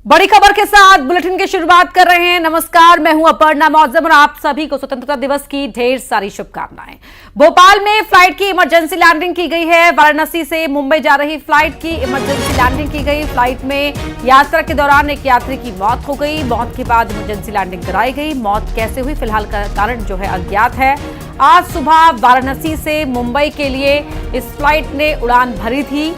बड़ी खबर के साथ बुलेटिन की शुरुआत कर रहे हैं। नमस्कार, मैं हूं अपर्णा मौजम और आप सभी को स्वतंत्रता दिवस की ढेर सारी शुभकामनाएं। भोपाल में फ्लाइट की इमरजेंसी लैंडिंग की गई है। वाराणसी से मुंबई जा रही फ्लाइट की इमरजेंसी लैंडिंग की गई। फ्लाइट में यात्रा के दौरान एक यात्री की मौत हो गई। मौत के बाद इमरजेंसी लैंडिंग कराई गई। मौत कैसे हुई फिलहाल कारण जो है अज्ञात है। आज सुबह वाराणसी से मुंबई के लिए इस फ्लाइट ने उड़ान भरी थी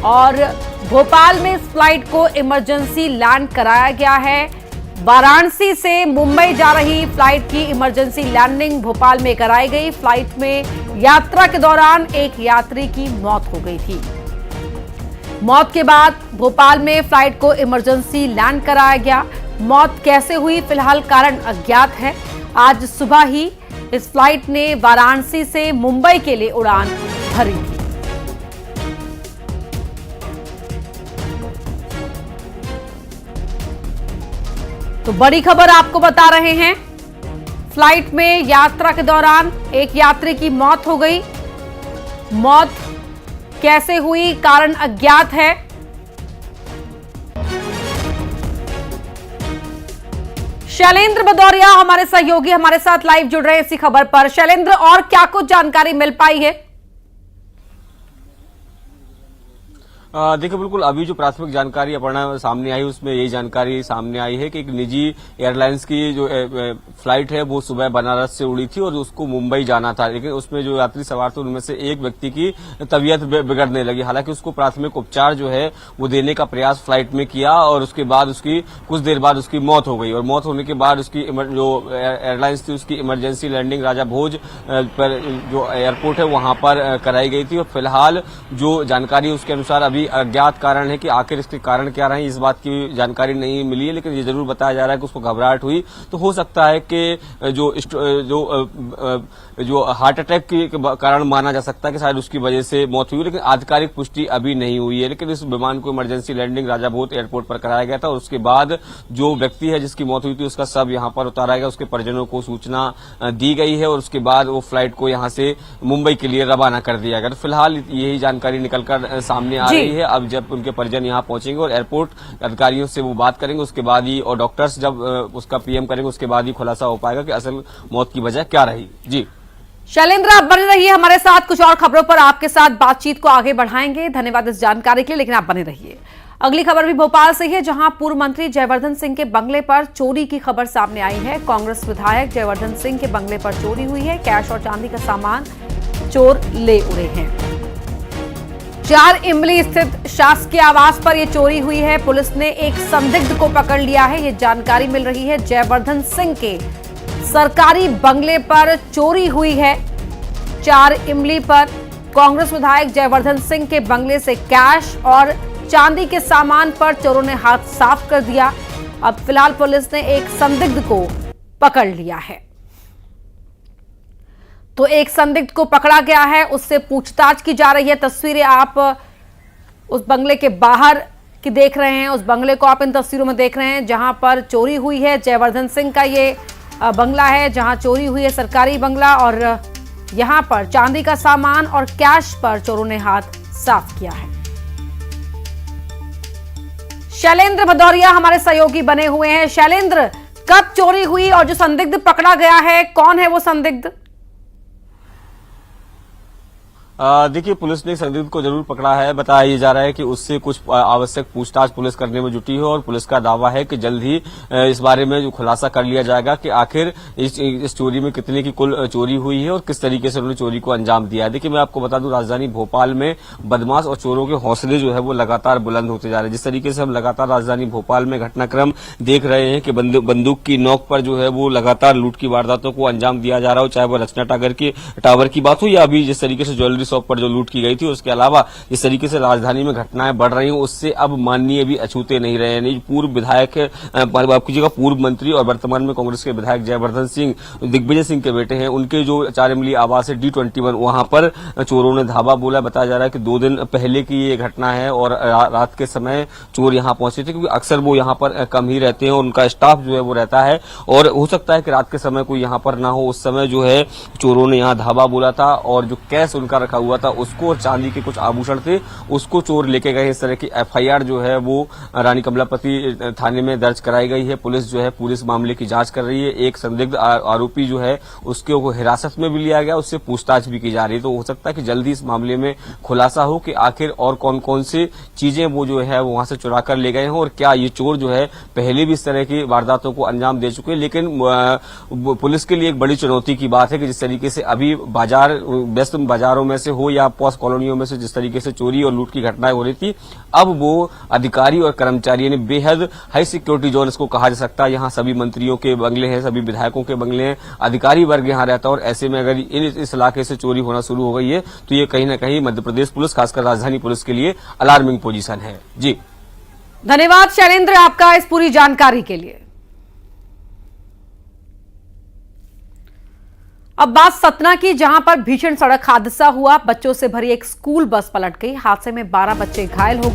और भोपाल में इस फ्लाइट को इमरजेंसी लैंड कराया गया है। वाराणसी से मुंबई जा रही फ्लाइट की इमरजेंसी लैंडिंग भोपाल में कराई गई। फ्लाइट में यात्रा के दौरान एक यात्री की मौत हो गई थी। मौत के बाद भोपाल में फ्लाइट को इमरजेंसी लैंड कराया गया। मौत कैसे हुई फिलहाल कारण अज्ञात है। आज सुबह ही इस फ्लाइट ने वाराणसी से मुंबई के लिए उड़ान भरी थी। तो बड़ी खबर आपको बता रहे हैं। फ्लाइट में यात्रा के दौरान एक यात्री की मौत हो गई। मौत कैसे हुई कारण अज्ञात है। शैलेंद्र भदौरिया हमारे सहयोगी हमारे साथ लाइव जुड़ रहे हैं इसी खबर पर। शैलेंद्र, और क्या कुछ जानकारी मिल पाई है? देखिए, बिल्कुल अभी जो प्राथमिक जानकारी अपर्णा सामने आई उसमें यही जानकारी सामने आई है कि एक निजी एयरलाइंस की जो फ्लाइट है वो सुबह बनारस से उड़ी थी और उसको मुंबई जाना था, लेकिन उसमें जो यात्री सवार थे उनमें से एक व्यक्ति की तबीयत बिगड़ने लगी। हालांकि उसको प्राथमिक उपचार जो है वो देने का प्रयास फ्लाइट में किया और उसके बाद उसकी कुछ देर बाद उसकी मौत हो गई और मौत होने के बाद उसकी जो एयरलाइंस थी उसकी इमरजेंसी लैंडिंग राजा भोज पर जो एयरपोर्ट है वहां पर कराई गई थी। और फिलहाल जो जानकारी उसके अनुसार अभी अज्ञात कारण है कि आखिर इसके कारण क्या रहे, इस बात की जानकारी नहीं मिली है, लेकिन ये जरूर बताया जा रहा है कि उसको घबराहट हुई। तो हो सकता है कि जो हार्ट अटैक के कारण माना जा सकता है कि शायद उसकी वजह से मौत हुई, लेकिन आधिकारिक पुष्टि अभी नहीं हुई है। लेकिन इस विमान को इमरजेंसी लैंडिंग राजा भोज एयरपोर्ट पर कराया गया था और उसके बाद जो व्यक्ति है जिसकी मौत हुई थी उसका शव यहां पर उतारा गया। उसके परिजनों को सूचना दी गई है और उसके बाद वो फ्लाइट को यहां से मुंबई के लिए रवाना कर दिया गया। तो फिलहाल यही जानकारी निकलकर सामने आ रही है। अब जब उनके परिजन यहां पहुंचेंगे और एयरपोर्ट अधिकारियों से वो बात करेंगे उसके बाद ही, और डॉक्टर्स जब उसका पीएम करेंगे उसके बाद ही खुलासा हो पाएगा कि असल मौत की वजह क्या रही। जी शैलेंद्र, आप बने रहिए हमारे साथ। कुछ और खबरों पर आपके साथ बातचीत को आगे बढ़ाएंगे। धन्यवाद इस जानकारी के लिए, लेकिन आप बने रहिए। अगली खबर भी भोपाल से है, जहां पूर्व मंत्री जयवर्धन सिंह के बंगले पर चोरी की खबर सामने आई है। कांग्रेस विधायक जयवर्धन सिंह के बंगले पर चोरी हुई है। कैश और चांदी का सामान चोर ले उड़े हैं। 4 इमली स्थित शासकीय आवास पर यह चोरी हुई है। पुलिस ने एक संदिग्ध को पकड़ लिया है। यह जानकारी मिल रही है। जयवर्धन सिंह के सरकारी बंगले पर चोरी हुई है। 4 इमली पर कांग्रेस विधायक जयवर्धन सिंह के बंगले से कैश और चांदी के सामान पर चोरों ने हाथ साफ कर दिया। अब फिलहाल पुलिस ने एक संदिग्ध को पकड़ लिया है। तो एक संदिग्ध को पकड़ा गया है, उससे पूछताछ की जा रही है। तस्वीरें आप उस बंगले के बाहर की देख रहे हैं। उस बंगले को आप इन तस्वीरों में देख रहे हैं जहां पर चोरी हुई है। जयवर्धन सिंह का ये बंगला है जहां चोरी हुई है, सरकारी बंगला। और यहां पर चांदी का सामान और कैश पर चोरों ने हाथ साफ किया है। शैलेंद्र भदौरिया हमारे सहयोगी बने हुए हैं। शैलेंद्र, कब चोरी हुई और जो संदिग्ध पकड़ा गया है कौन है वो संदिग्ध? देखिए, पुलिस ने संदिग्ध को जरूर पकड़ा है। बताया जा रहा है कि उससे कुछ आवश्यक पूछताछ पुलिस करने में जुटी है और पुलिस का दावा है कि जल्द ही इस बारे में जो खुलासा कर लिया जाएगा कि आखिर इस चोरी में कितने की कुल चोरी हुई है और किस तरीके से उन्होंने चोरी को अंजाम दिया है। देखिए, मैं आपको बता दूं, राजधानी भोपाल में बदमाश और चोरों के हौसले जो है वो लगातार बुलंद होते जा रहे हैं। जिस तरीके से हम लगातार राजधानी भोपाल में घटनाक्रम देख रहे हैं कि बंदूक की नोक पर जो है वो लगातार लूट की वारदातों को अंजाम दिया जा रहा हो, चाहे वो रचना टावर की बात हो या अभी जिस तरीके से ज्वेलरी शॉप पर जो लूट की गई थी। उसके अलावा जिस तरीके से राजधानी में घटनाएं बढ़ रही हैं उससे अब माननीय भी अछूते नहीं रहे हैं। पूर्व विधायक आपकी जगह पूर्व मंत्री और वर्तमान में कांग्रेस के विधायक जयवर्धन सिंह दिग्विजय सिंह के बेटे हैं, उनके जो 4 इमली आवास है D21 वहां पर चोरों ने धावा बोला। बताया जा रहा है कि 2 दिन पहले की ये घटना है और रात के समय चोर यहां पहुंचे थे, क्योंकि अक्सर वो यहां पर कम ही रहते हैं और उनका स्टाफ जो है वो रहता है और हो सकता है कि रात के समय कोई यहां पर ना हो। उस समय जो है चोरों ने यहां धावा बोला था और जो कैश उनका रखा हुआ था उसको और चांदी के कुछ आभूषण थे उसको चोर लेके गए। इस तरह की एफआईआर जो है वो रानी कमलापति थाने में दर्ज कराई गई है। पुलिस जो है पूरे इस मामले की जांच कर रही है। एक संदिग्ध आरोपी जो है उसके को हिरासत में भी लिया गया, उससे पूछताछ भी की जा रही है। तो हो सकता है कि जल्दी इस मामले में खुलासा हो कि आखिर और कौन कौन सी चीजें वो जो है वहां से चुरा कर ले गए हैं और क्या ये चोर जो है पहले भी इस तरह की वारदातों को अंजाम दे चुके हैं। लेकिन पुलिस के लिए एक बड़ी चुनौती की बात है कि जिस तरीके से अभी बाजार व्यस्त बाजारों में से हो या पॉस कॉलोनियों में से जिस तरीके से चोरी और लूट की घटनाएं हो रही थी, अब वो अधिकारी और कर्मचारी ने बेहद हाई सिक्योरिटी जोन इसको कहा जा सकता है। यहाँ सभी मंत्रियों के बंगले हैं, सभी विधायकों के बंगले हैं, अधिकारी वर्ग यहाँ रहता है और ऐसे में अगर इस इलाके से चोरी होना शुरू हो गई है तो ये कहीं ना कहीं मध्य प्रदेश पुलिस, खासकर राजधानी पुलिस के लिए अलार्मिंग पोजीशन है। जी धन्यवाद शैलेंद्र आपका इस पूरी जानकारी के लिए। अब बात सतना की, जहां पर भीषण सड़क हादसा हुआ। बच्चों से भरी एक स्कूल बस पलट गई। हादसे में 12 बच्चे घायल हो गए।